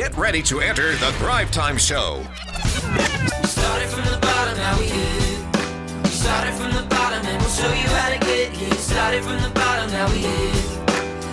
Get ready to enter the Thrivetime Show. We started from the bottom, now we here. We started from the bottom and we'll show you how to get here. Started from the bottom, now we here.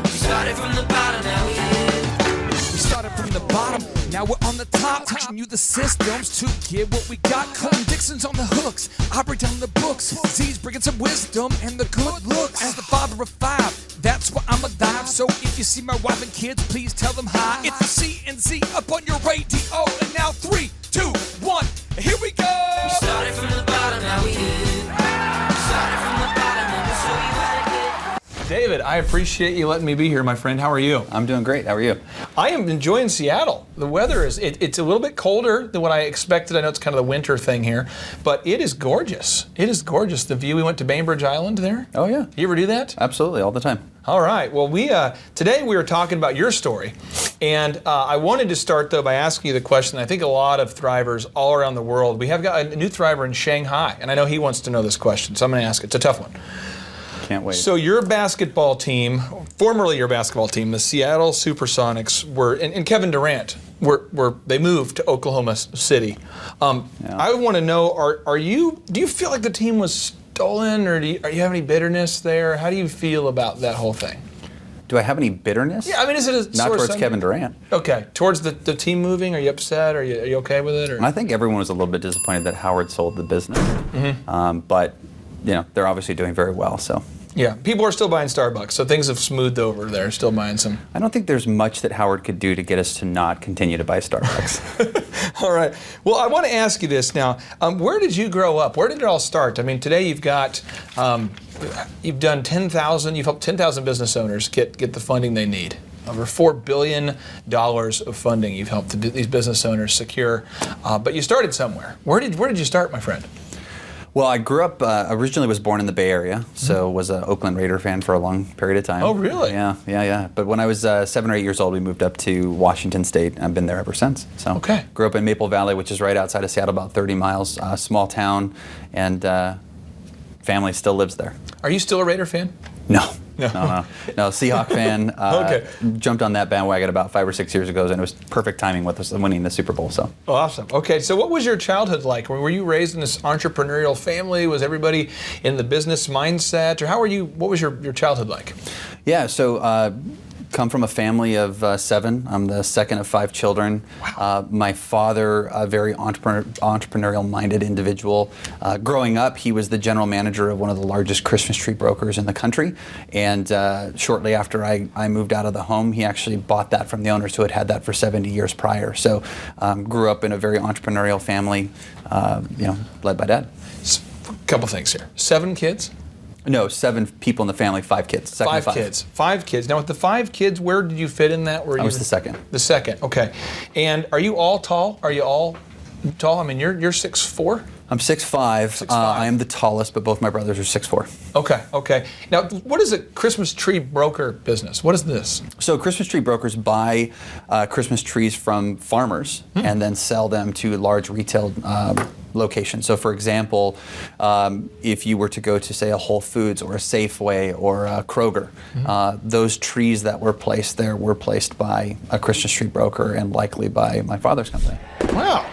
We started from the bottom, now we here. We started from the bottom, now we're on the top. Teaching you the systems to get what we got. Cutting Dixon's on the hooks, I break down the books. Z's bringing some wisdom and the good looks. As the father of five, that's why I'm a dive. So if you see my wife and kids, please tell them hi. It's the C&Z up on your radio. And now 3, 2, 1, here we go. We started from the bottom, now we here. We started from the bottom and we'll show you how to get. David, I appreciate you letting me be here, my friend. How are you? I'm doing great. How are you? I am enjoying Seattle. The weather is, it's a little bit colder than what I expected. I know it's kind of the winter thing here, but it is gorgeous. It is gorgeous. The view, we went to Bainbridge Island there. Oh, yeah. You ever do that? Absolutely, all the time. All right. Well, today we were talking about your story, and I wanted to start though by asking you the question. I think a lot of Thrivers all around the world. We have got a new Thriver in Shanghai, and I know he wants to know this question, so I'm going to ask it. It's a tough one. Can't wait. So your basketball team, formerly your basketball team, the Seattle Supersonics were, and Kevin Durant they moved to Oklahoma City. I want to know, do you feel like the team was stolen, or are you have any bitterness there? How do you feel about that whole thing? Do I have any bitterness? Yeah, I mean, is it a not towards Kevin Durant? Okay, towards the team moving. Are you upset? Are you okay with it? Or? I think everyone was a little bit disappointed that Howard sold the business, but they're obviously doing very well. So. Yeah, people are still buying Starbucks, so things have smoothed over there. Still buying some. I don't think there's much that Howard could do to get us to not continue to buy Starbucks. All right. Well, I want to ask you this now. Where did you grow up? Where did it all start? I mean, today you've got, you've done 10,000. You've helped 10,000 business owners get the funding they need. Over $4 billion of funding you've helped these business owners secure. But you started somewhere. Where did you start, my friend? Well, I grew up, originally was born in the Bay Area, so was an Oakland Raider fan for a long period of time. Oh, really? Yeah. But when I was 7 or 8 years old, we moved up to Washington State, and I've been there ever since. So okay. Grew up in Maple Valley, which is right outside of Seattle, about 30 miles, small town, and family still lives there. Are you still a Raider fan? No, Seahawk fan. Okay. Jumped on that bandwagon about 5 or 6 years ago, and it was perfect timing with us winning the Super Bowl. So awesome. Okay, so what was your childhood like? Were you raised in this entrepreneurial family? Was everybody in the business mindset, or what was your childhood like? Yeah, so come from a family of 7. I'm the second of 5 children. Wow. My father, a very entrepreneurial-minded individual. Growing up, he was the general manager of one of the largest Christmas tree brokers in the country. And shortly after I moved out of the home, he actually bought that from the owners who had had that for 70 years prior. So grew up in a very entrepreneurial family, led by Dad. A couple things here. 7 kids? No, 7 people in the family, 5 kids. Second 5 kids. 5 kids. Now, with the 5 kids, where did you fit in that? I was the second. The second. Okay. And are you all tall? Are you all tall? I mean, you're 6'4"? I'm 6'5". I am the tallest, but both my brothers are 6'4". Okay. Now, what is a Christmas tree broker business? What is this? So Christmas tree brokers buy Christmas trees from farmers and then sell them to large retail locations. So for example, if you were to go to, say, a Whole Foods or a Safeway or a Kroger, those trees that were placed there were placed by a Christmas tree broker and likely by my father's company. Wow.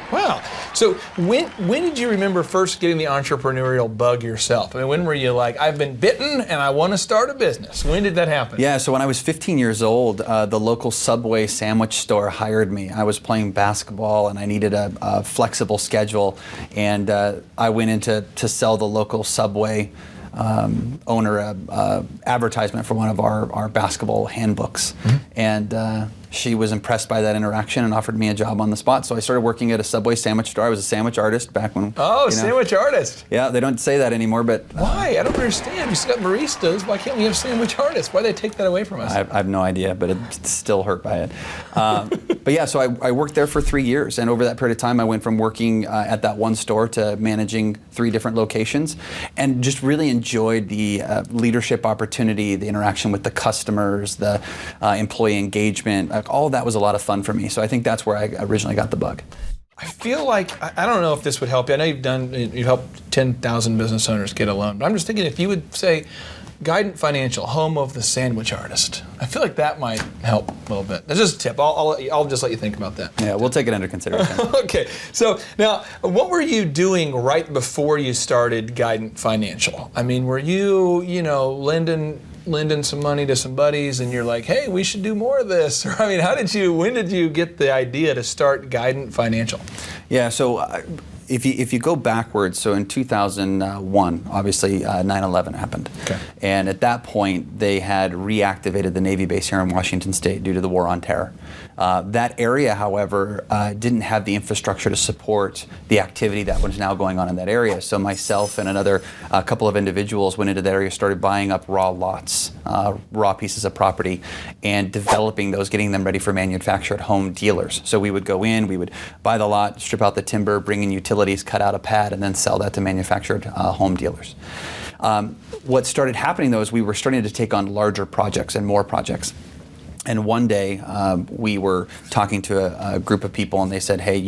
So when did you remember first getting the entrepreneurial bug yourself? I mean, when were you like, I've been bitten and I want to start a business? When did that happen? Yeah, so when I was 15 years old, the local Subway sandwich store hired me. I was playing basketball and I needed a flexible schedule, and I went in to sell the local Subway owner a advertisement for one of our basketball handbooks. And she was impressed by that interaction and offered me a job on the spot. So I started working at a Subway sandwich store. I was a sandwich artist back when. Oh, sandwich artist. Yeah, they don't say that anymore, but. Why? I don't understand. We still got baristas. Why can't we have sandwich artists? Why do they take that away from us? I have no idea, but it's still hurt by it. But yeah, so I worked there for 3 years, and over that period of time, I went from working at that one store to managing 3 different locations, and just really enjoyed the leadership opportunity, the interaction with the customers, the employee engagement. All of that was a lot of fun for me. So I think that's where I originally got the bug. I feel like, I don't know if this would help you. I know you've helped 10,000 business owners get a loan, but I'm just thinking if you would say Guidant Financial, home of the sandwich artist, I feel like that might help a little bit. That's just a tip. I'll just let you think about that. Yeah, we'll take it under consideration. Okay, so now, what were you doing right before you started Guidant Financial? I mean, were you, lending some money to some buddies and you're like, hey, we should do more of this? Or, I mean, when did you get the idea to start Guidant Financial? Yeah, so if you go backwards, so in 2001, obviously 9/11 happened. Okay. And at that point, they had reactivated the Navy base here in Washington State due to the War on Terror. That area, however, didn't have the infrastructure to support the activity that was now going on in that area. So myself and another couple of individuals went into that area, started buying up raw lots, raw pieces of property, and developing those, getting them ready for manufactured home dealers. So we would go in, we would buy the lot, strip out the timber, bring in utilities, cut out a pad, and then sell that to manufactured home dealers. What started happening though is we were starting to take on larger projects and more projects. And one day we were talking to a group of people and they said, hey,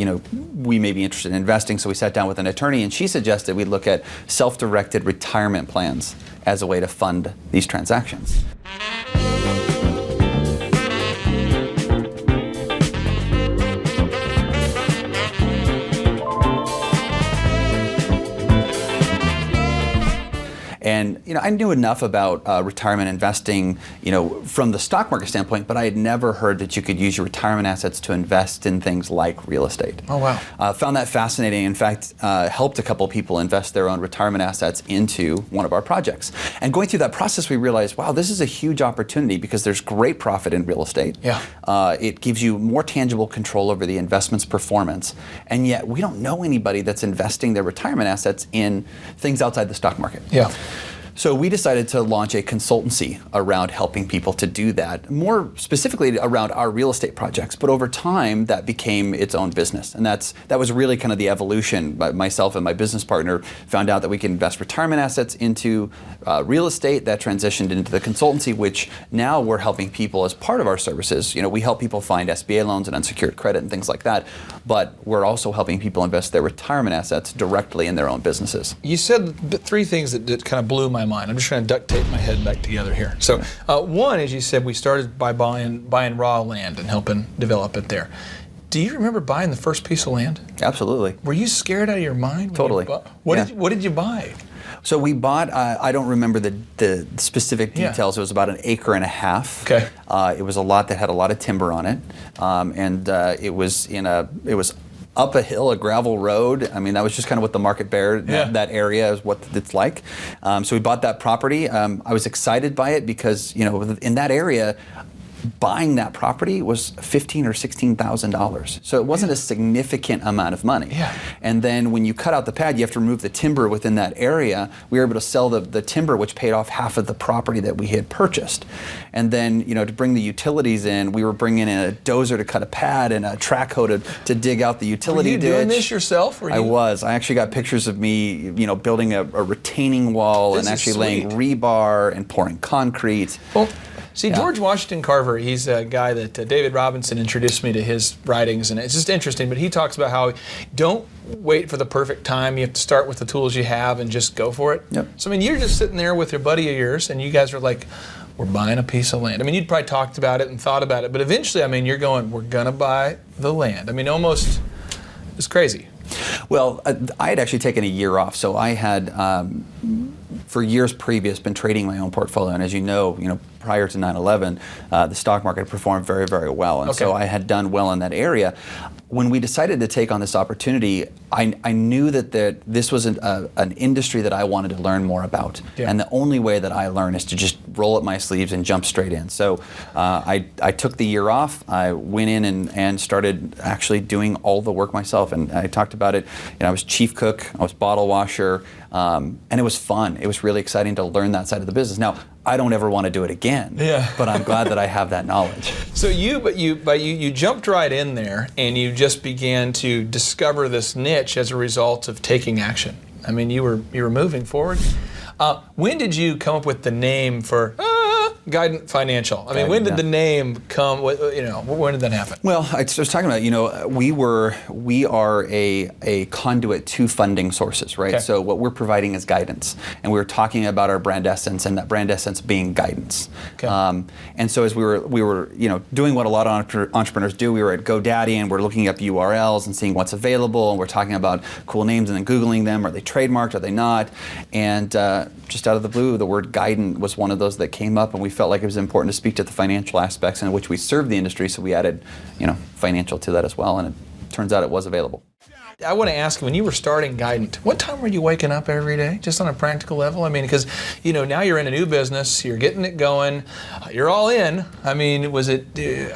we may be interested in investing. So we sat down with an attorney and she suggested we look at self-directed retirement plans as a way to fund these transactions. And I knew enough about retirement investing, from the stock market standpoint, but I had never heard that you could use your retirement assets to invest in things like real estate. Oh, wow. Found that fascinating. In fact, helped a couple people invest their own retirement assets into one of our projects. And going through that process, we realized, wow, this is a huge opportunity because there's great profit in real estate. Yeah. It gives you more tangible control over the investment's performance. And yet we don't know anybody that's investing their retirement assets in things outside the stock market. Yeah. So we decided to launch a consultancy around helping people to do that, more specifically around our real estate projects. But over time, that became its own business. And that was really kind of the evolution. Myself and my business partner found out that we could invest retirement assets into real estate. That transitioned into the consultancy, which now we're helping people as part of our services. We help people find SBA loans and unsecured credit and things like that. But we're also helping people invest their retirement assets directly in their own businesses. You said three things that kind of blew my mind. I'm just trying to duct tape my head back together here. So one, as you said, we started by buying raw land and helping develop it there. Do you remember buying the first piece of land? Absolutely. Were you scared out of your mind? Totally. What did you buy? So we bought, I don't remember the specific details. Yeah. It was about 1.5 acres. Okay. It was a lot that had a lot of timber on it. It was up a hill, a gravel road. I mean, that was just kind of what the market bear, that area is what it's like. So we bought that property. I was excited by it because, in that area, buying that property was $15,000 or $16,000. So it wasn't a significant amount of money. Yeah. And then when you cut out the pad, you have to remove the timber within that area. We were able to sell the timber, which paid off half of the property that we had purchased. And then, to bring the utilities in, we were bringing in a dozer to cut a pad and a track hoe to dig out the utility ditch. Were you doing this yourself? I was. I actually got pictures of me, building a retaining wall and actually laying rebar and pouring concrete. Well, see, George Washington Carver, he's a guy that David Robinson introduced me to his writings, and it's just interesting, but he talks about how don't wait for the perfect time. You have to start with the tools you have and just go for it. Yep. So, you're just sitting there with your buddy of yours, and you guys are like, we're buying a piece of land. You'd probably talked about it and thought about it, but eventually, you're going, we're going to buy the land. Almost, it's crazy. Well, I had actually taken a year off, so I had, for years previous, been trading my own portfolio, and as you know, prior to 9/11, the stock market performed very, very well, and so I had done well in that area. When we decided to take on this opportunity, I knew that this was an industry that I wanted to learn more about, and the only way that I learn is to just roll up my sleeves and jump straight in. So I took the year off. I went in and started actually doing all the work myself, and I talked about it. I was chief cook, I was bottle washer, and it was fun. It was really exciting to learn that side of the business. Now, I don't ever want to do it again, but I'm glad that I have that knowledge. So you jumped right in there and you just began to discover this niche as a result of taking action. You were moving forward. When did you come up with the name for Guidant Financial? I mean, Guidant, when did yeah. the name come? When did that happen? Well, I was talking about, we are a conduit to funding sources, right? Okay. So what we're providing is guidance, and we were talking about our brand essence, and that brand essence being guidance. Okay. And so as we were doing what a lot of entrepreneurs do, we were at GoDaddy and we're looking up URLs and seeing what's available, and we're talking about cool names and then Googling them. Are they trademarked? Are they not? And just out of the blue, the word Guidant was one of those that came up, and we felt like it was important to speak to the financial aspects in which we serve the industry, so we added, financial to that as well, and it turns out it was available. I want to ask, when you were starting Guidant, what time were you waking up every day, just on a practical level? I mean, because now you're in a new business, you're getting it going, you're all in. I mean, was it?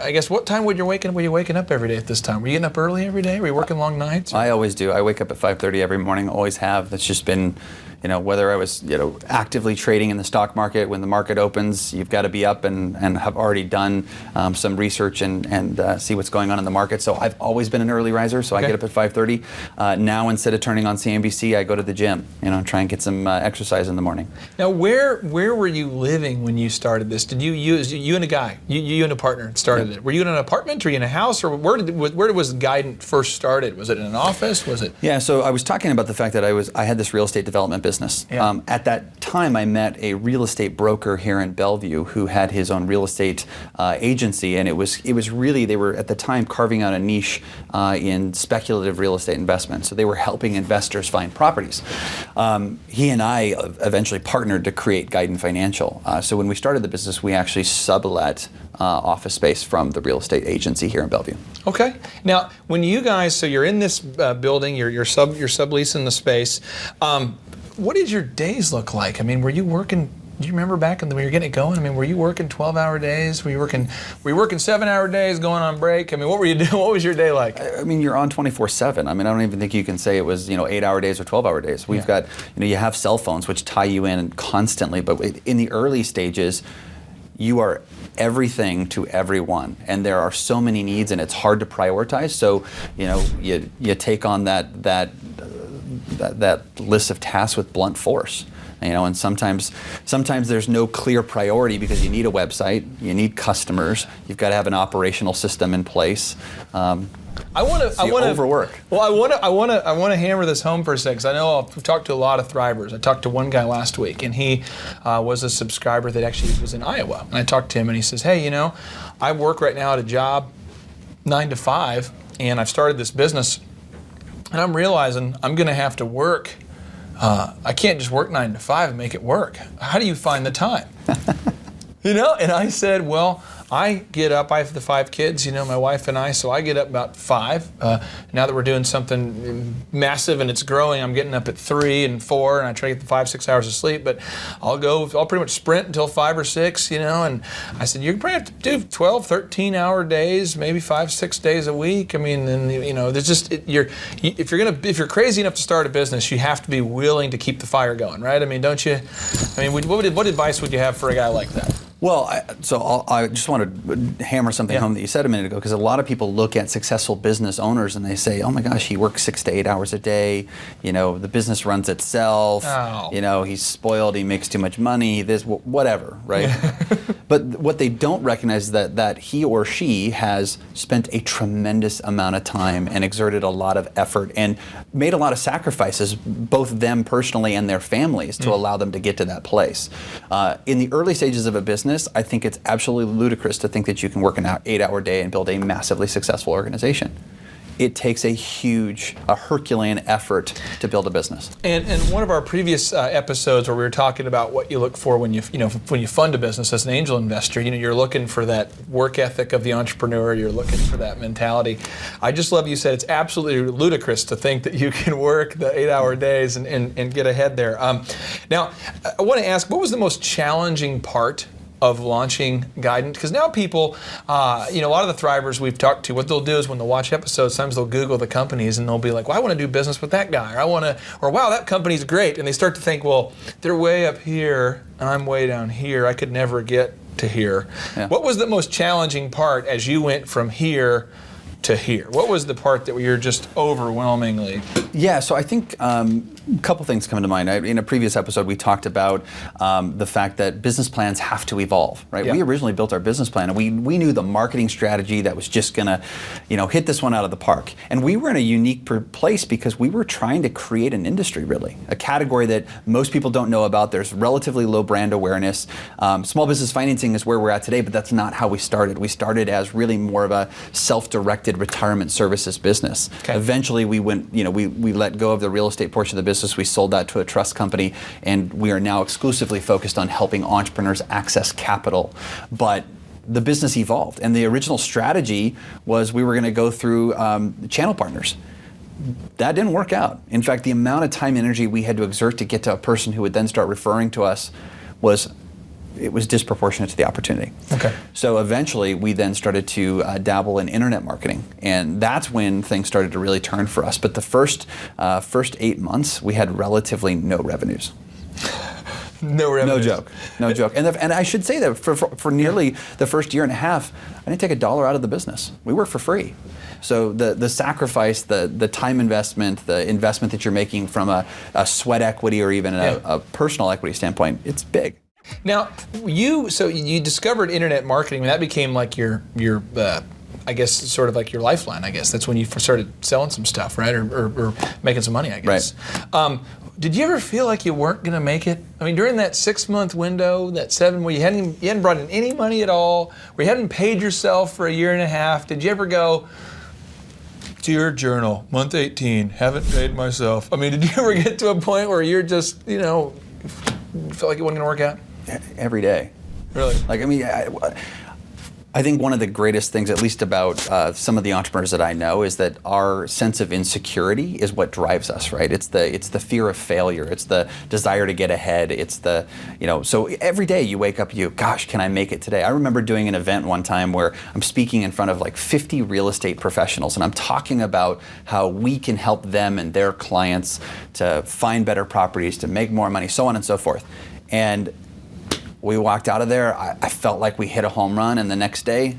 I guess what time were you waking up every day at this time? Were you getting up early every day? Were you working long nights? I always do. I wake up at 5:30 every morning. Always have. That's just been. Whether I was actively trading in the stock market, when the market opens, you've got to be up and have already done some research and see what's going on in the market. So I've always been an early riser, so I get up at 5:30. Now instead of turning on CNBC, I go to the gym, try and get some exercise in the morning. Now, where were you living when you started this? Did you and a guy, you and a partner started it? Were you in an apartment, or were you in a house, or where was Guidant first started? Was it in an office? Was it? Yeah, so I was talking about the fact that I had this real estate development business. Yeah. At that time, I met a real estate broker here in Bellevue who had his own real estate agency, and it was really, they were at the time carving out a niche in speculative real estate investment. So they were helping investors find properties. He and I eventually partnered to create Guidant Financial. So when we started the business, we actually sublet office space from the real estate agency here in Bellevue. Okay. Now, when you guys, so you're in this building, you're subleasing the space. What did your days look like? I mean, were you working? Do you remember back when you were getting it going? I mean, were you working 12-hour days? Were you working 7-hour days, going on break? I mean, what were you doing? What was your day like? I mean, you're on 24/7. I mean, I don't even think you can say it was 8-hour days or 12-hour days. We've got you have cell phones which tie you in constantly, but in the early stages, you are everything to everyone, and there are so many needs, and it's hard to prioritize. So you take on that list of tasks with blunt force. And sometimes there's no clear priority because you need a website, you need customers, you've got to have an operational system in place. I want to overwork. Well, I want to hammer this home for a second, because I know I've talked to a lot of Thrivers. I talked to one guy last week, and he was a subscriber that actually was in Iowa. And I talked to him, and he says, "Hey, I work right now at a job 9 to 5, and I've started this business, and I'm realizing I'm going to have to work. I can't just work 9 to 5 and make it work. How do you find the time?" And I said, well, I get up, I have the 5 kids, my wife and I, so I get up about 5. Now that we're doing something massive and it's growing, I'm getting up at 3 and 4, and I try to get the 5-6 hours of sleep, but I'll pretty much sprint until 5 or 6, and I said, you're probably have to do 12, 13-hour days, maybe 5-6 days a week. I mean, and there's just, if you're crazy enough to start a business, you have to be willing to keep the fire going, right? I mean, don't you? I mean, what advice would you have for a guy like that? Well, I just want to hammer something home that you said a minute ago, because a lot of people look at successful business owners and they say, oh my gosh, he works 6 to 8 hours a day, the business runs itself, he's spoiled, he makes too much money, whatever, right? But what they don't recognize is that he or she has spent a tremendous amount of time and exerted a lot of effort and made a lot of sacrifices, both them personally and their families, to allow them to get to that place. In the early stages of a business, I think it's absolutely ludicrous to think that you can work an 8-hour day and build a massively successful organization. It takes a Herculean effort to build a business. And one of our previous episodes where we were talking about what you look for when you fund a business as an angel investor, you're looking for that work ethic of the entrepreneur. You're looking for that mentality. I just love you said it's absolutely ludicrous to think that you can work the 8-hour days and get ahead there. Now, I want to ask, what was the most challenging part of launching Guidant? Because now people, a lot of the Thrivers we've talked to, what they'll do is when they'll watch episodes, sometimes they'll Google the companies and they'll be like, well, I want to do business with that guy, or wow, that company's great. And they start to think, well, they're way up here and I'm way down here. I could never get to here. Yeah. What was the most challenging part as you went from here to hear? What was the part that you're just overwhelmingly? Yeah, so I think a couple things come to mind. In a previous episode, we talked about the fact that business plans have to evolve, right? Yeah. We originally built our business plan, and we knew the marketing strategy that was just gonna, hit this one out of the park. And we were in a unique place because we were trying to create an industry, really, a category that most people don't know about. There's relatively low brand awareness. Small business financing is where we're at today, but that's not how we started. We started as really more of a self-directed retirement services business. Okay. Eventually, we went, we let go of the real estate portion of the business. We sold that to a trust company, and we are now exclusively focused on helping entrepreneurs access capital. But the business evolved, and the original strategy was we were going to go through channel partners. That didn't work out. In fact, the amount of time and energy we had to exert to get to a person who would then start referring to us was disproportionate to the opportunity. Okay. So eventually we then started to dabble in internet marketing, and that's when things started to really turn for us. But the first 8 months we had relatively no revenues. No revenues. No joke. And I should say that for nearly the first year and a half, I didn't take $1 out of the business. We worked for free. So the sacrifice, the time investment, the investment that you're making from a sweat equity or even a personal equity standpoint, it's big. Now, you discovered internet marketing, and that became like your I guess sort of like your lifeline. I guess that's when you started selling some stuff, right, or making some money, I guess. Right. Did you ever feel like you weren't going to make it? I mean, during that 6-month window, that 7, where you hadn't brought in any money at all, where you hadn't paid yourself for a year and a half, did you ever go, dear journal, month 18, haven't paid myself? I mean, did you ever get to a point where you're just, felt like it wasn't going to work out? Every day. Really? Like, I mean, I think one of the greatest things, at least about some of the entrepreneurs that I know, is that our sense of insecurity is what drives us, right? It's the fear of failure. It's the desire to get ahead. It's the, so every day you wake up, gosh, can I make it today? I remember doing an event one time where I'm speaking in front of like 50 real estate professionals, and I'm talking about how we can help them and their clients to find better properties, to make more money, so on and so forth. And we walked out of there, I felt like we hit a home run, and the next day,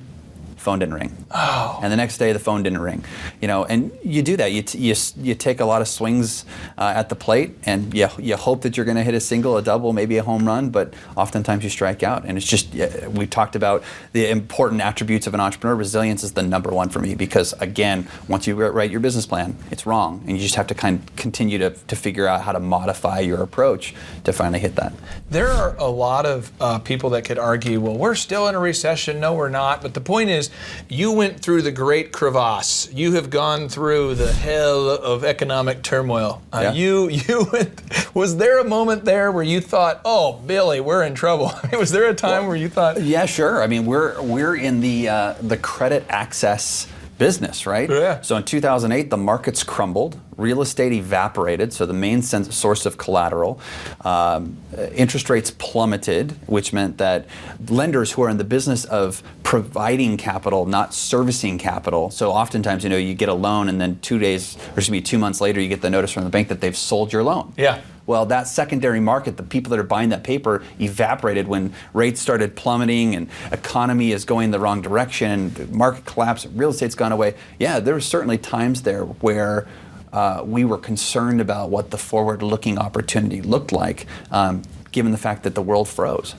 phone didn't ring. Oh. And the next day, the phone didn't ring. And you do that. You take a lot of swings at the plate, and you hope that you're going to hit a single, a double, maybe a home run, but oftentimes you strike out. And it's just, we talked about the important attributes of an entrepreneur. Resilience is the number one for me, because again, once you write your business plan, it's wrong, and you just have to continue to figure out how to modify your approach to finally hit that. There are a lot of people that could argue, well, we're still in a recession. No, we're not. But the point is, you went through the great crevasse. You have gone through the hell of economic turmoil. Yeah. You went. Was there a moment there where you thought, "Oh, Billy, we're in trouble"? I mean, was there a time where you thought? Yeah, sure. I mean, we're in the credit access business, right? Yeah. So in 2008, the markets crumbled, real estate evaporated, so the main source of collateral. Interest rates plummeted, which meant that lenders who are in the business of providing capital, not servicing capital, so oftentimes, you get a loan and then 2 months later, you get the notice from the bank that they've sold your loan. Yeah. Well, that secondary market, the people that are buying that paper, evaporated when rates started plummeting and economy is going the wrong direction, the market collapsed, real estate's gone away. Yeah, there were certainly times there where we were concerned about what the forward-looking opportunity looked like, given the fact that the world froze.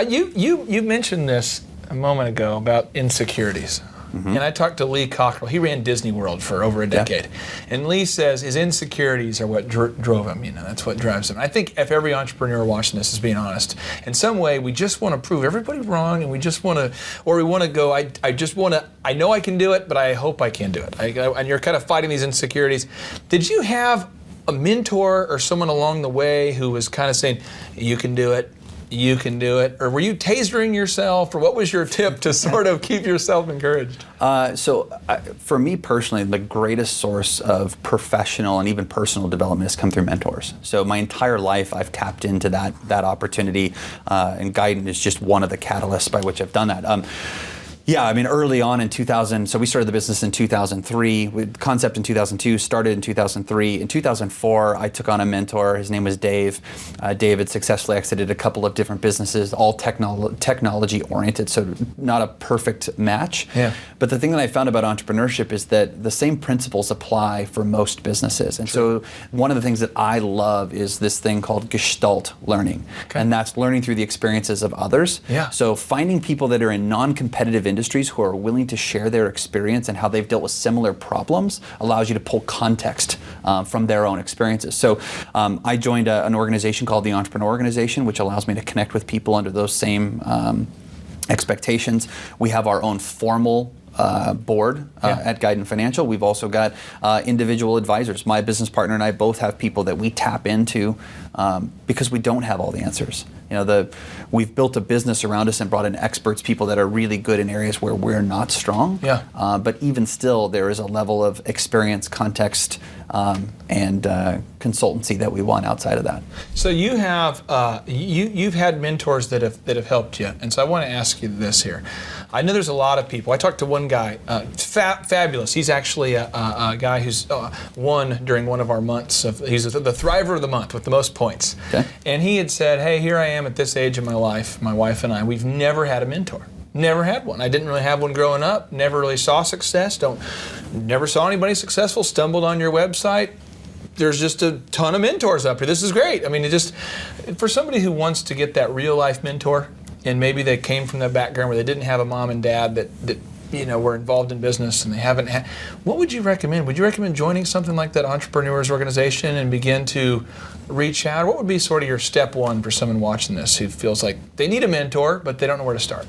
You mentioned this a moment ago about insecurities. Mm-hmm. And I talked to Lee Cockrell. He ran Disney World for over a decade. Yeah. And Lee says his insecurities are what drove him. That's what drives him. I think if every entrepreneur watching this is being honest, in some way we just want to prove everybody wrong, and we just want to, or we want to go, I know I can do it, but I hope I can do it. And you're kind of fighting these insecurities. Did you have a mentor or someone along the way who was kind of saying, you can do it, you can do it? Or were you tasering yourself? Or what was your tip to sort of keep yourself encouraged? For me personally, the greatest source of professional and even personal development has come through mentors. So my entire life I've tapped into that opportunity, and guidance is just one of the catalysts by which I've done that. Yeah, I mean, early on in 2000, so we started the business in 2003, with concept in 2002, started in 2003. In 2004, I took on a mentor. His name was Dave. Dave had successfully exited a couple of different businesses, all technology oriented, so not a perfect match. Yeah. But the thing that I found about entrepreneurship is that the same principles apply for most businesses. And so one of the things that I love is this thing called Gestalt learning. Okay. And that's learning through the experiences of others. Yeah. So finding people that are in non-competitive industries who are willing to share their experience and how they've dealt with similar problems allows you to pull context from their own experiences. So I joined an organization called the Entrepreneur Organization, which allows me to connect with people under those same expectations. We have our own formal board at Guidant Financial. We've also got individual advisors. My business partner and I both have people that we tap into because we don't have all the answers. You know, we've built a business around us and brought in experts, people that are really good in areas where we're not strong. Yeah. But even still, there is a level of experience, context, and consultancy that we want outside of that. So you have you've had mentors that have helped you, and so I want to ask you this here. I know there's a lot of people. I talked to one guy, fabulous. He's actually a guy who's won during one of our months. He's the Thriver of the month with the most points. Okay. And he had said, "Hey, here I am at this age of my life. My wife and I, we've never had a mentor. Never had one. I didn't really have one growing up. Never really saw success. Never saw anybody successful. Stumbled on your website. There's just a ton of mentors up here. This is great. I mean, it just for somebody who wants to get that real life mentor, and maybe they came from that background where they didn't have a mom and dad that you know were involved in business and they haven't had. What would you recommend? Would you recommend joining something like that Entrepreneurs Organization and begin to reach out? What would be sort of your step one for someone watching this who feels like they need a mentor but they don't know where to start?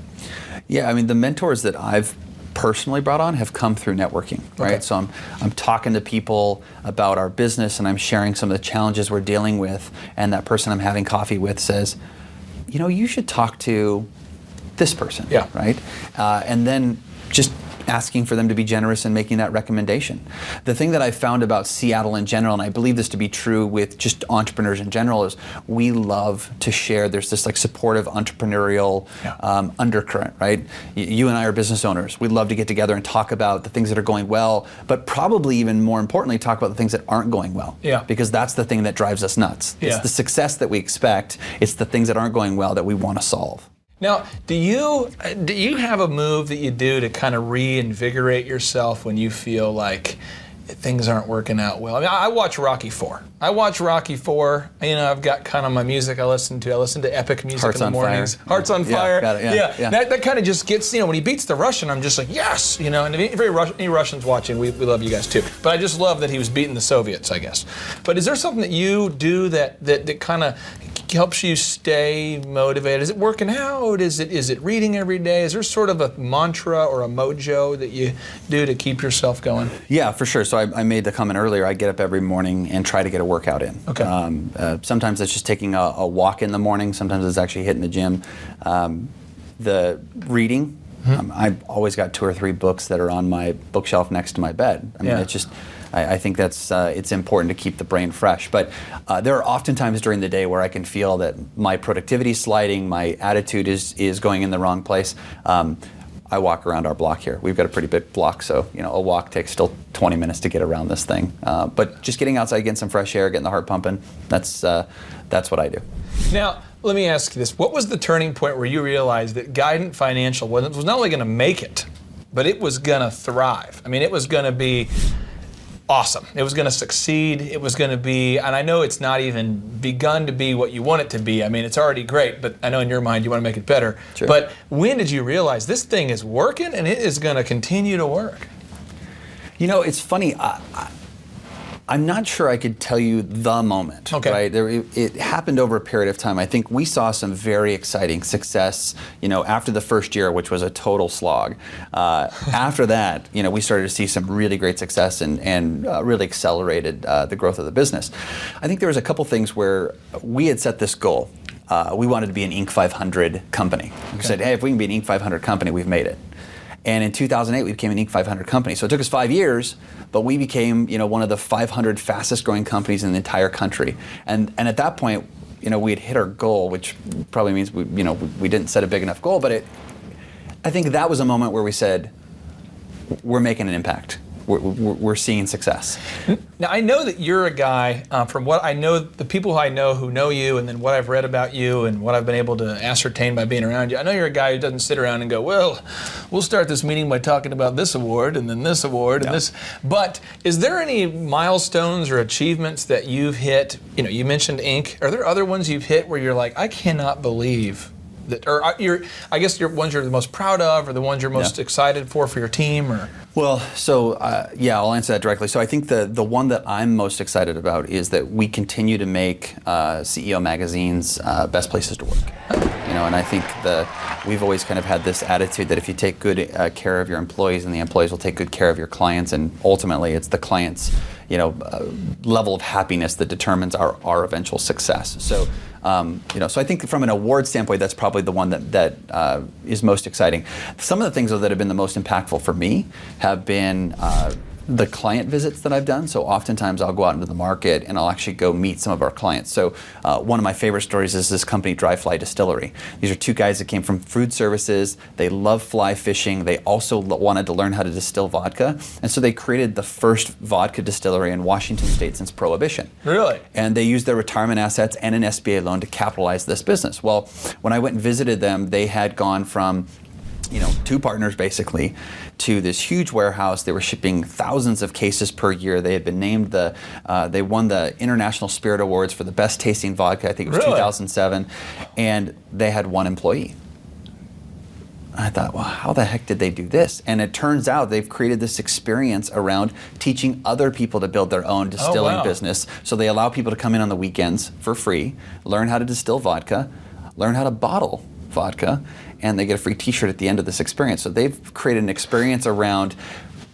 Yeah, I mean, the mentors that I've personally brought on have come through networking, right? Okay. So I'm talking to people about our business and I'm sharing some of the challenges we're dealing with, and that person I'm having coffee with says, you know, you should talk to this person, yeah, right? And then just asking for them to be generous and making that recommendation. The thing that I found about Seattle in general, and I believe this to be true with just entrepreneurs in general, is we love to share. There's this like supportive entrepreneurial undercurrent, right? You and I are business owners. We love to get together and talk about the things that are going well, but probably even more importantly, talk about the things that aren't going well. Yeah. Because that's the thing that drives us nuts. Yeah. It's the success that we expect. It's the things that aren't going well that we want to solve. Now, do you have a move that you do to kind of reinvigorate yourself when you feel like things aren't working out well? I mean, I watch Rocky IV. You know, I've got kind of my music I listen to. I listen to epic music Hearts in the on mornings. Fire. Hearts on Fire. Got it. Yeah. That kind of just gets, you know, when he beats the Russian, I'm just like, yes, you know, and if any Russians watching, we love you guys too. But I just love that he was beating the Soviets, I guess. But is there something that you do that kind of helps you stay motivated? Is it working out? Is it reading every day? Is there sort of a mantra or a mojo that you do to keep yourself going? Yeah, for sure. So I made the comment earlier, I get up every morning and try to get a workout in. Okay. Sometimes it's just taking a walk in the morning. Sometimes it's actually hitting the gym. The reading, I've always got 2 or 3 books that are on my bookshelf next to my bed. I mean, it's just, I think that's it's important to keep the brain fresh. But there are often times during the day where I can feel that my productivity is sliding, my attitude is going in the wrong place. I walk around our block here. We've got a pretty big block, so you know a walk takes still 20 minutes to get around this thing. But just getting outside, getting some fresh air, getting the heart pumping, that's what I do. Now, let me ask you this. What was the turning point where you realized that Guidant Financial was not only going to make it, but it was going to thrive? I mean, it was going to be awesome. It was going to succeed. It was going to be, and I know it's not even begun to be what you want it to be. I mean, it's already great, but I know in your mind you want to make it better. Sure. But when did you realize this thing is working and it is going to continue to work? You know, it's funny. I'm not sure I could tell you the moment, okay. right? It happened over a period of time. I think we saw some very exciting success, you know, after the first year, which was a total slog. After that, you know, we started to see some really great success and really accelerated the growth of the business. I think there was a couple things where we had set this goal. We wanted to be an Inc. 500 company. We said, hey, if we can be an Inc. 500 company, we've made it. And in 2008, we became an Inc. 500 company. So it took us 5 years, but we became, you know, one of the 500 fastest growing companies in the entire country. And at that point, you know, we had hit our goal, which probably means we didn't set a big enough goal, but I think that was a moment where we said, we're making an impact. We're seeing success. Now, I know that you're a guy, from what I know, the people I know who know you, and then what I've read about you and what I've been able to ascertain by being around you, I know you're a guy who doesn't sit around and go, well, we'll start this meeting by talking about this award and then this award and this. But is there any milestones or achievements that you've hit? You mentioned Inc. Are there other ones you've hit where you're like, I cannot believe that, or I guess your ones you're the most proud of, or the ones you're most excited for your team, or? Well, so I'll answer that directly. So I think the one that I'm most excited about is that we continue to make CEO Magazine's best places to work. And I think we've always kind of had this attitude that if you take good care of your employees, and the employees will take good care of your clients, and ultimately it's the client's level of happiness that determines our eventual success. So so I think from an award standpoint, that's probably the one that is most exciting. Some of the things though that have been the most impactful for me have been the client visits that I've done. So oftentimes I'll go out into the market and I'll actually go meet some of our clients. So one of my favorite stories is this company, Dry Fly Distillery. These are two guys that came from food services. They love fly fishing. They also wanted to learn how to distill vodka. And so they created the first vodka distillery in Washington State since Prohibition. Really? And they used their retirement assets and an SBA loan to capitalize this business. Well, when I went and visited them, they had gone from two partners basically to this huge warehouse. They were shipping thousands of cases per year. They had been named they won the International Spirit Awards for the best tasting vodka. I think it was 2007. And they had one employee. I thought, well, how the heck did they do this? And it turns out they've created this experience around teaching other people to build their own distilling business. So they allow people to come in on the weekends for free, learn how to distill vodka, learn how to bottle vodka, and they get a free t-shirt at the end of this experience. So they've created an experience around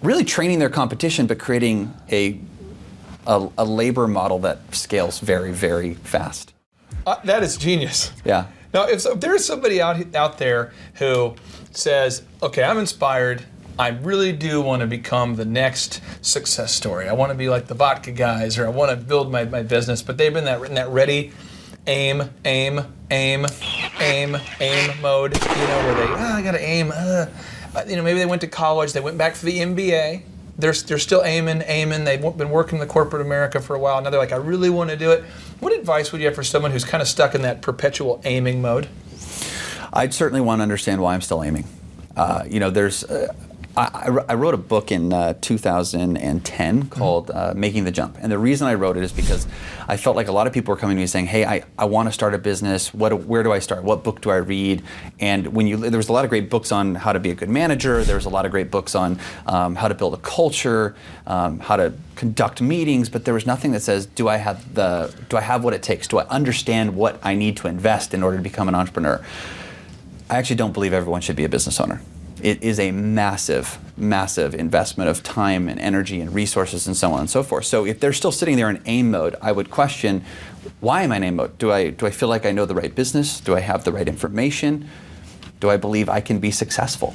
really training their competition, but creating a labor model that scales very, very fast. That is genius. Yeah. Now, if there's somebody out there who says, okay, I'm inspired, I really do want to become the next success story. I want to be like the vodka guys, or I want to build my business, but they've been in that ready, aim mode, where they, I gotta aim, maybe they went to college, they went back for the MBA, they're still aiming, they've been working in the corporate America for a while, now they're like, I really want to do it. What advice would you have for someone who's kind of stuck in that perpetual aiming mode? I'd certainly want to understand why I'm still aiming. I wrote a book in 2010 called Making the Jump. And the reason I wrote it is because I felt like a lot of people were coming to me saying, hey, I want to start a business. Where do I start? What book do I read? And there was a lot of great books on how to be a good manager. There was a lot of great books on how to build a culture, how to conduct meetings, but there was nothing that says, do I have what it takes? Do I understand what I need to invest in order to become an entrepreneur? I actually don't believe everyone should be a business owner. It is a massive, massive investment of time and energy and resources and so on and so forth. So if they're still sitting there in aim mode, I would question, why am I in aim mode? Do I feel like I know the right business? Do I have the right information? Do I believe I can be successful?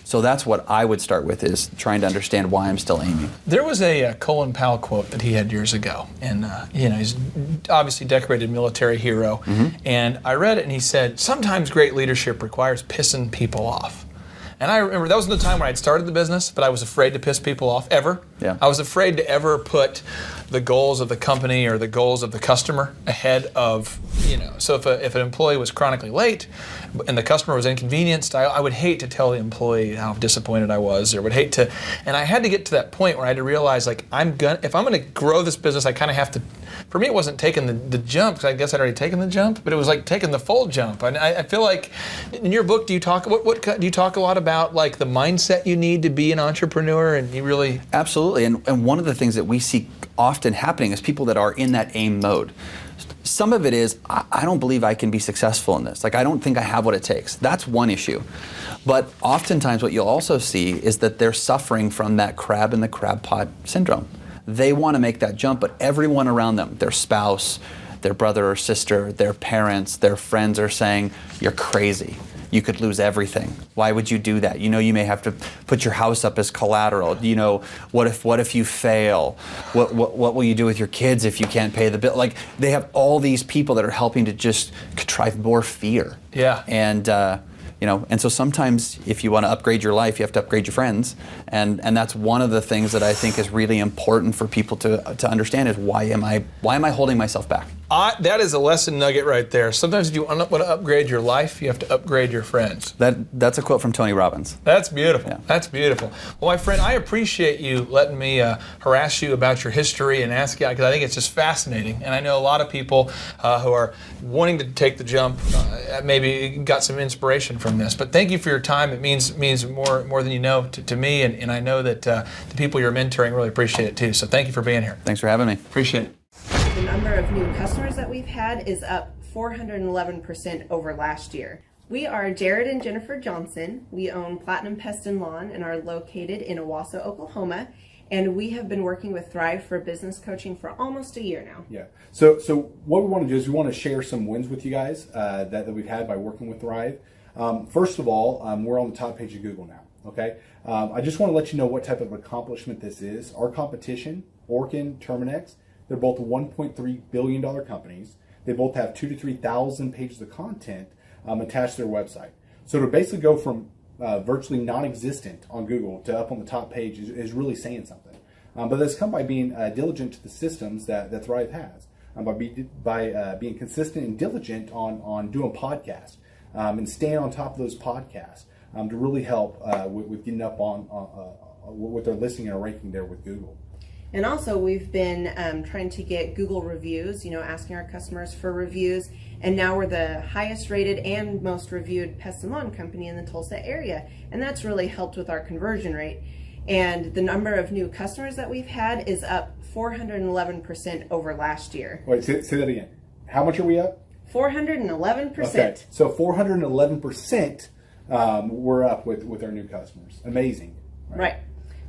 So that's what I would start with, is trying to understand why I'm still aiming. There was a Colin Powell quote that he had years ago, and he's obviously decorated military hero, and I read it and he said, sometimes great leadership requires pissing people off. And I remember that was the time when I'd started the business, but I was afraid to piss people off, ever. Yeah. I was afraid to ever put the goals of the company or the goals of the customer ahead of, so if an employee was chronically late and the customer was inconvenienced, I would hate to tell the employee how disappointed I was, or would hate to, and I had to get to that point where I had to realize, like, if I'm gonna grow this business, I kind of have to, for me it wasn't taking the jump, because I guess I'd already taken the jump, but it was like taking the full jump. And I feel like in your book, do you talk a lot about like the mindset you need to be an entrepreneur, and you really... Absolutely, and one of the things that we see often happening is people that are in that aim mode. Some of it is, I don't believe I can be successful in this. Like, I don't think I have what it takes. That's one issue. But oftentimes what you'll also see is that they're suffering from that crab in the crab pot syndrome. They want to make that jump, but everyone around them, their spouse, their brother or sister, their parents, their friends are saying, you're crazy. You could lose everything. Why would you do that? You may have to put your house up as collateral. What if you fail? What will you do with your kids if you can't pay the bill? Like, they have all these people that are helping to just drive more fear. Yeah. And And so sometimes if you want to upgrade your life, you have to upgrade your friends, and that's one of the things that I think is really important for people to understand is why am I holding myself back? That is a lesson nugget right there. Sometimes if you want to upgrade your life, you have to upgrade your friends. That's a quote from Tony Robbins. That's beautiful. Yeah. That's beautiful. Well, my friend, I appreciate you letting me harass you about your history and ask you, because I think it's just fascinating. And I know a lot of people who are wanting to take the jump maybe got some inspiration from this. But thank you for your time. It means more than you know to me, and I know that the people you're mentoring really appreciate it too. So thank you for being here. Thanks for having me. Appreciate it. The number of new customers that we've had is up 411% over last year. We are Jared and Jennifer Johnson. We own Platinum Pest and Lawn and are located in Owasso, Oklahoma. And we have been working with Thrive for business coaching for almost a year now. Yeah. So what we want to do is we want to share some wins with you guys that we've had by working with Thrive. First of all, we're on the top page of Google now. Okay. I just want to let you know what type of accomplishment this is. Our competition, Orkin, Terminex, they're both $1.3 billion companies. They both have 2,000 to 3,000 pages of content attached to their website. So to basically go from virtually non-existent on Google to up on the top page is really saying something. But that's come by being diligent to the systems that Thrive has, by being consistent and diligent on doing podcasts and staying on top of those podcasts to really help with getting up on with their listing and ranking there with Google. And also we've been trying to get Google reviews, asking our customers for reviews. And now we're the highest rated and most reviewed pest and lawn company in the Tulsa area. And that's really helped with our conversion rate. And the number of new customers that we've had is up 411% over last year. Wait, say that again. How much are we up? 411%. Okay, so 411% we're up with our new customers. Amazing. Right.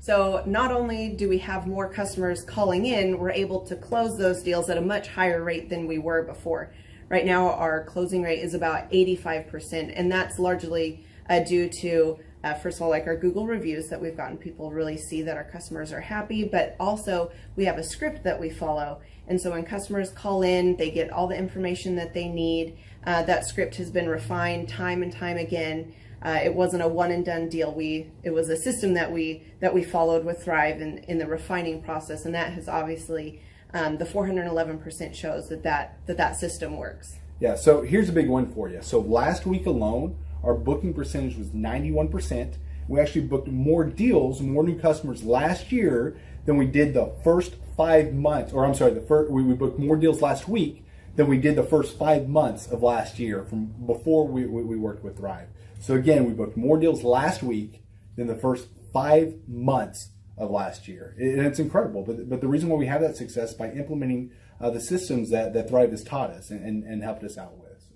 So not only do we have more customers calling in, we're able to close those deals at a much higher rate than we were before. Right now, our closing rate is about 85%, and that's largely due to, first of all, like our Google reviews that we've gotten people really see that our customers are happy, but also we have a script that we follow. And so when customers call in, they get all the information that they need. That script has been refined time and time again. It wasn't a one and done deal. It was a system that we followed with Thrive in the refining process, and that has obviously the 411% shows that system works. Yeah. So here's a big one for you. So last week alone, our booking percentage was 91%. We actually booked more deals, more new customers last year than we did the first 5 months. Or I'm sorry, we booked more deals last week than we did the first 5 months of last year from before we worked with Thrive. So again, we booked more deals last week than the first 5 months of last year. And it's incredible. But the reason why we have that success is by implementing the systems that Thrive has taught us and helped us out with. So.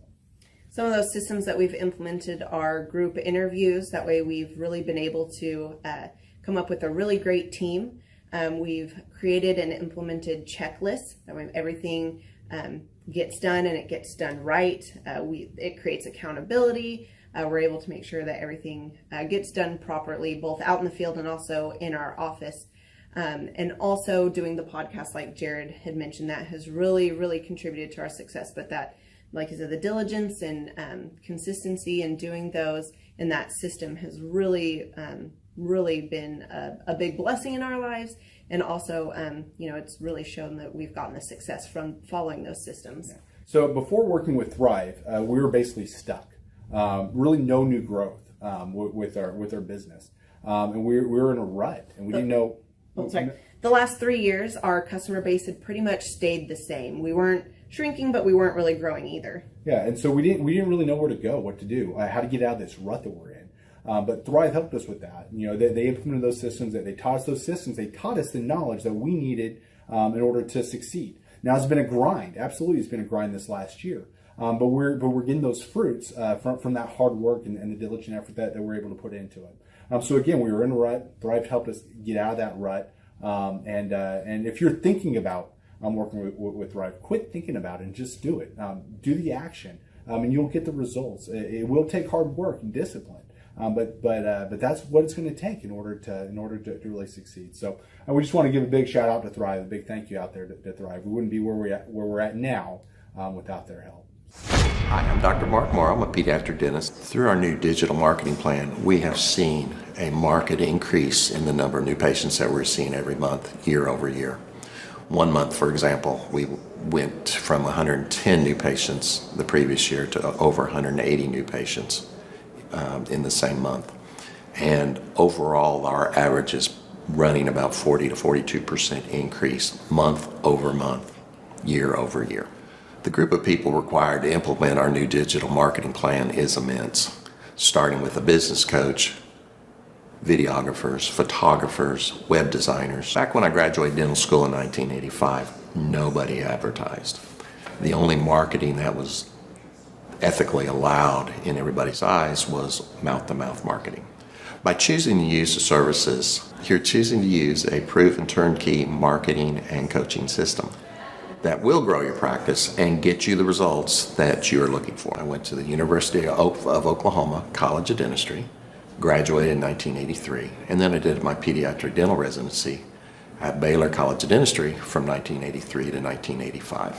Some of those systems that we've implemented are group interviews. That way we've really been able to come up with a really great team. We've created and implemented checklists. That way everything gets done and it gets done right. It creates accountability. We're able to make sure that everything gets done properly, both out in the field and also in our office. And also doing the podcast, like Jared had mentioned, that has really, really contributed to our success. But that, like I said, the diligence and consistency in doing those and that system has really, really been a big blessing in our lives. And also, it's really shown that we've gotten the success from following those systems. Yeah. So before working with Thrive, we were basically stuck. Really no new growth with our business. And we were in a rut and we didn't know. The last 3 years, our customer base had pretty much stayed the same. We weren't shrinking, but we weren't really growing either. Yeah, and so we didn't really know where to go, what to do, how to get out of this rut that we're in. But Thrive helped us with that. They implemented those systems. That they taught us those systems. They taught us the knowledge that we needed in order to succeed. Now it's been a grind. Absolutely, it's been a grind this last year. But we're getting those fruits from that hard work and the diligent effort that we're able to put into it. So again, we were in a rut. Thrive helped us get out of that rut. And if you're thinking about working with Thrive, quit thinking about it and just do it. Do the action, and you'll get the results. It will take hard work and discipline, but that's what it's going to take in order to really succeed. So we just want to give a big shout out to Thrive, a big thank you out there to Thrive. We wouldn't be where we're at now without their help. Hi, I'm Dr. Mark Morrow. I'm a pediatric dentist. Through our new digital marketing plan, we have seen a marked increase in the number of new patients that we're seeing every month, year over year. One month, for example, we went from 110 new patients the previous year to over 180 new patients in the same month. And overall, our average is running about 40 to 42% increase month over month, year over year. The group of people required to implement our new digital marketing plan is immense, starting with a business coach, videographers, photographers, web designers. Back when I graduated dental school in 1985, nobody advertised. The only marketing that was ethically allowed in everybody's eyes was mouth-to-mouth marketing. By choosing to use the services, you're choosing to use a proven turnkey marketing and coaching system that will grow your practice and get you the results that you're looking for. I went to the University of Oklahoma College of Dentistry, graduated in 1983, and then I did my pediatric dental residency at Baylor College of Dentistry from 1983 to 1985.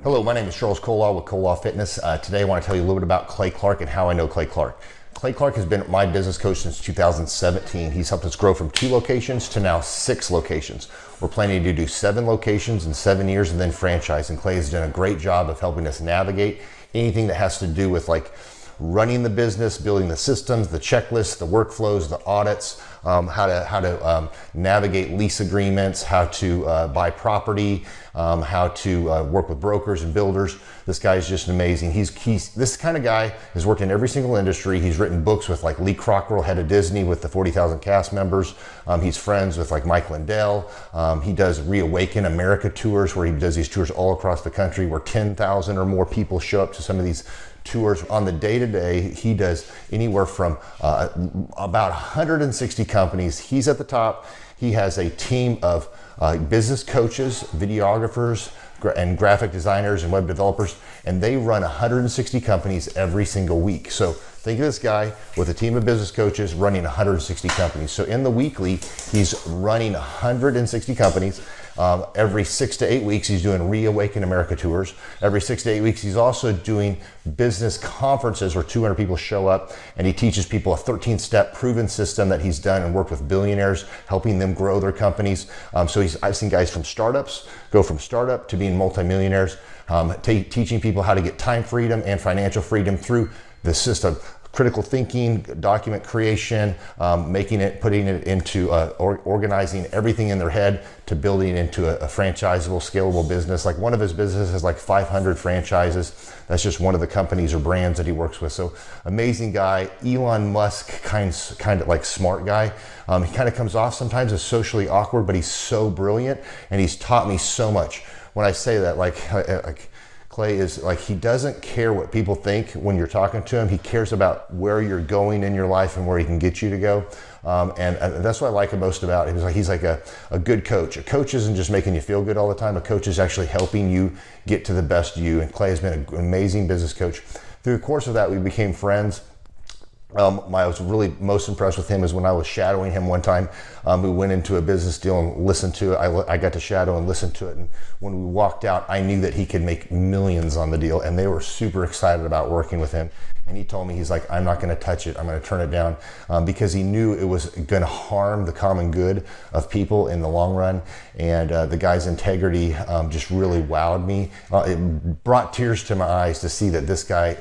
Hello, my name is Charles Kolaw with Kolaw Fitness. Today I want to tell you a little bit about Clay Clark and how I know Clay Clark. Clay Clark has been my business coach since 2017. He's helped us grow from 2 locations to now 6 locations. We're planning to do 7 locations in 7 years and then franchise. And Clay has done a great job of helping us navigate anything that has to do with like running the business, building the systems, the checklists, the workflows, the audits, how to navigate lease agreements, how to buy property, how to work with brokers and builders. This guy is just amazing. He's this kind of guy has worked in every single industry. He's written books with like Lee Cockrell, head of Disney, with the 40,000 cast members. He's friends with like Mike Lindell. He does Reawaken America tours where he does these tours all across the country where 10,000 or more people show up to some of these tours. On the day-to-day, he does anywhere from about 160 companies. He's at the top. He has a team of business coaches, videographers, and graphic designers and web developers, and they run 160 companies every single week. So think of this guy with a team of business coaches running 160 companies. So in the weekly, he's running 160 companies. Every 6 to 8 weeks, he's doing Reawaken America tours. Every 6 to 8 weeks, he's also doing business conferences where 200 people show up, and he teaches people a 13-step proven system that he's done and worked with billionaires, helping them grow their companies. So I've seen guys from startups go from startup to being multimillionaires, teaching people how to get time freedom and financial freedom through the system. Critical thinking, document creation, putting it into organizing everything in their head to building it into a franchisable, scalable business. Like one of his businesses has like 500 franchises. That's just one of the companies or brands that he works with. So amazing guy, Elon Musk kind of like smart guy. He kind of comes off sometimes as socially awkward, but he's so brilliant and he's taught me so much. When I say that, like Clay is like, he doesn't care what people think when you're talking to him. He cares about where you're going in your life and where he can get you to go. And that's what I like most about him. He's like a good coach. A coach isn't just making you feel good all the time. A coach is actually helping you get to the best you. And Clay has been an amazing business coach. Through the course of that, we became friends. I was really most impressed with him is when I was shadowing him one time. We went into a business deal and listened to it. I got to shadow and listen to it. And when we walked out, I knew that he could make millions on the deal. And they were super excited about working with him. And he told me, he's like, I'm not going to touch it. I'm going to turn it down because he knew it was going to harm the common good of people in the long run. And the guy's integrity just really wowed me. It brought tears to my eyes to see that this guy,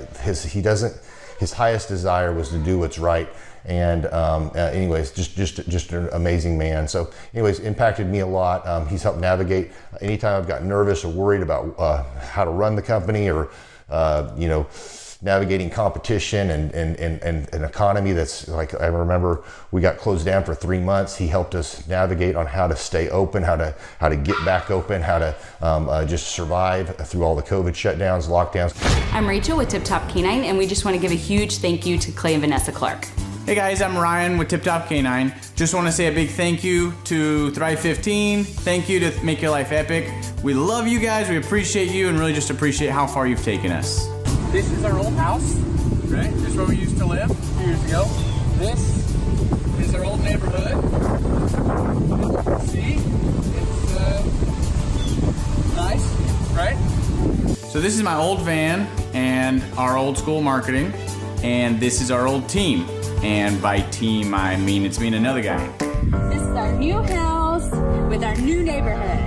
his highest desire was to do what's right. And anyways, just an amazing man. So anyways, impacted me a lot. He's helped navigate anytime I've got nervous or worried about how to run the company or, navigating competition and an economy that's like, I remember we got closed down for 3 months. He helped us navigate on how to stay open, how to get back open, how to just survive through all the COVID shutdowns, lockdowns. I'm Rachel with Tip Top Canine, and we just want to give a huge thank you to Clay and Vanessa Clark. Hey guys, I'm Ryan with Tip Top Canine. Just want to say a big thank you to Thrive 15. Thank you to Make Your Life Epic. We love you guys, we appreciate you, and really just appreciate how far you've taken us. This is our old house, right? This is where we used to live a few years ago. This is our old neighborhood. See, it's nice, right? So this is my old van and our old school marketing, and this is our old team. And by team, I mean it's me and another guy. This is our new house with our new neighborhood.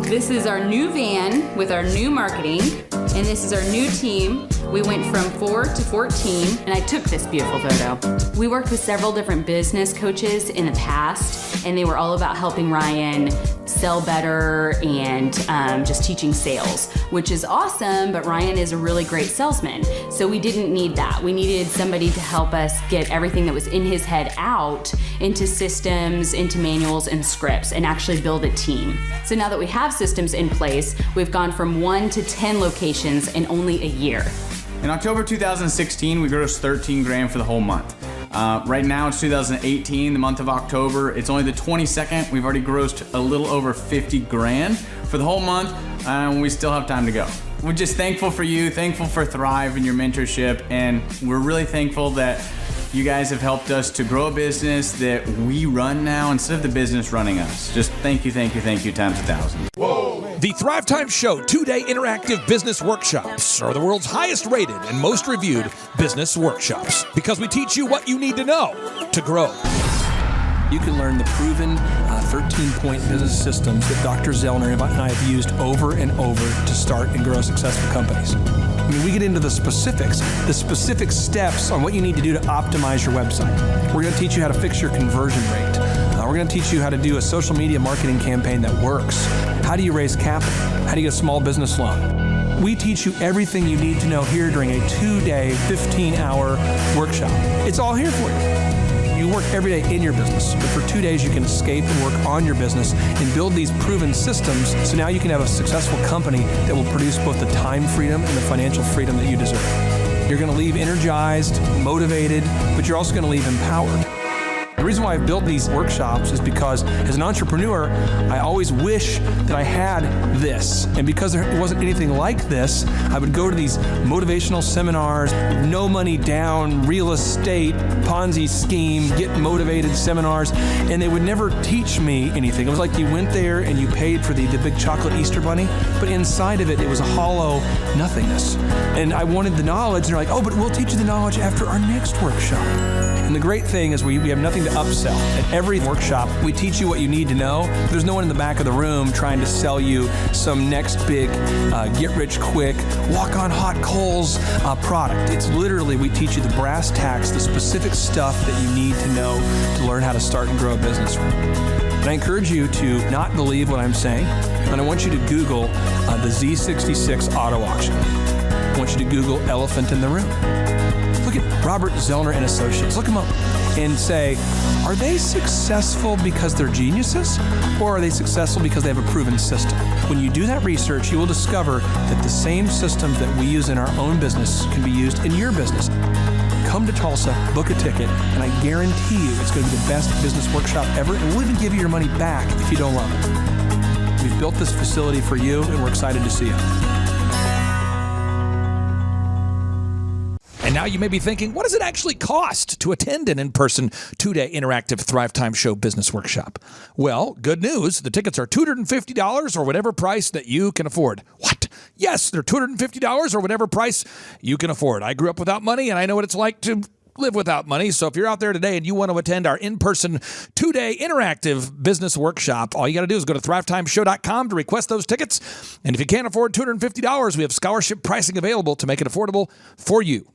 This is our new van with our new marketing, and this is our new team. We went from 4 to 14, and I took this beautiful photo. We worked with several different business coaches in the past, and they were all about helping Ryan sell better and just teaching sales, which is awesome, but Ryan is a really great salesman. So we didn't need that. We needed somebody to help us get everything that was in his head out into systems, into manuals and scripts, and actually build a team. So now that we have systems in place, we've gone from 1 to 10 locations in only a year. In October 2016, we grossed 13 grand for the whole month. Right now it's 2018, the month of October. It's only the 22nd. We've already grossed a little over 50 grand for the whole month, and we still have time to go. We're just thankful for you, thankful for Thrive and your mentorship, and we're really thankful that you guys have helped us to grow a business that we run now instead of the business running us. Just thank you times 1,000. The Thrivetime Show 2-day interactive business workshops are the world's highest rated and most reviewed business workshops because we teach you what you need to know to grow. You can learn the proven 13-point business systems that Dr. Zellner and I have used over and over to start and grow successful companies. I mean, we get into the specific steps on what you need to do to optimize your website. We're going to teach you how to fix your conversion rate. We're going to teach you how to do a social media marketing campaign that works. How do you raise capital? How do you get a small business loan? We teach you everything you need to know here during a 2-day, 15-hour workshop. It's all here for you. You work every day in your business, but for 2 days you can escape and work on your business and build these proven systems so now you can have a successful company that will produce both the time freedom and the financial freedom that you deserve. You're going to leave energized, motivated, but you're also going to leave empowered. The reason why I've built these workshops is because as an entrepreneur, I always wish that I had this. And because there wasn't anything like this, I would go to these motivational seminars, no money down, real estate, Ponzi scheme, get motivated seminars, and they would never teach me anything. It was like you went there and you paid for the big chocolate Easter bunny, but inside of it, it was a hollow nothingness. And I wanted the knowledge, and they're like, oh, but we'll teach you the knowledge after our next workshop. And the great thing is we have nothing to upsell. At every workshop, we teach you what you need to know. There's no one in the back of the room trying to sell you some next big get-rich-quick, walk-on-hot coals product. It's literally, we teach you the brass tacks, the specific stuff that you need to know to learn how to start and grow a business. And I encourage you to not believe what I'm saying, and I want you to Google the Z66 auto auction. I want you to Google elephant in the room. Look at Robert Zellner and Associates. Look them up and say, are they successful because they're geniuses, or are they successful because they have a proven system? When you do that research, you will discover that the same systems that we use in our own business can be used in your business. Come to Tulsa, book a ticket, and I guarantee you it's going to be the best business workshop ever, and we'll even give you your money back if you don't love it. We've built this facility for you, and we're excited to see you. And now you may be thinking, what does it actually cost to attend an in-person 2-day interactive Thrivetime Show business workshop? Well, good news. The tickets are $250 or whatever price that you can afford. What? Yes, they're $250 or whatever price you can afford. I grew up without money, and I know what it's like to live without money. So if you're out there today and you want to attend our in-person 2-day interactive business workshop, all you got to do is go to thrivetimeshow.com to request those tickets. And if you can't afford $250, we have scholarship pricing available to make it affordable for you.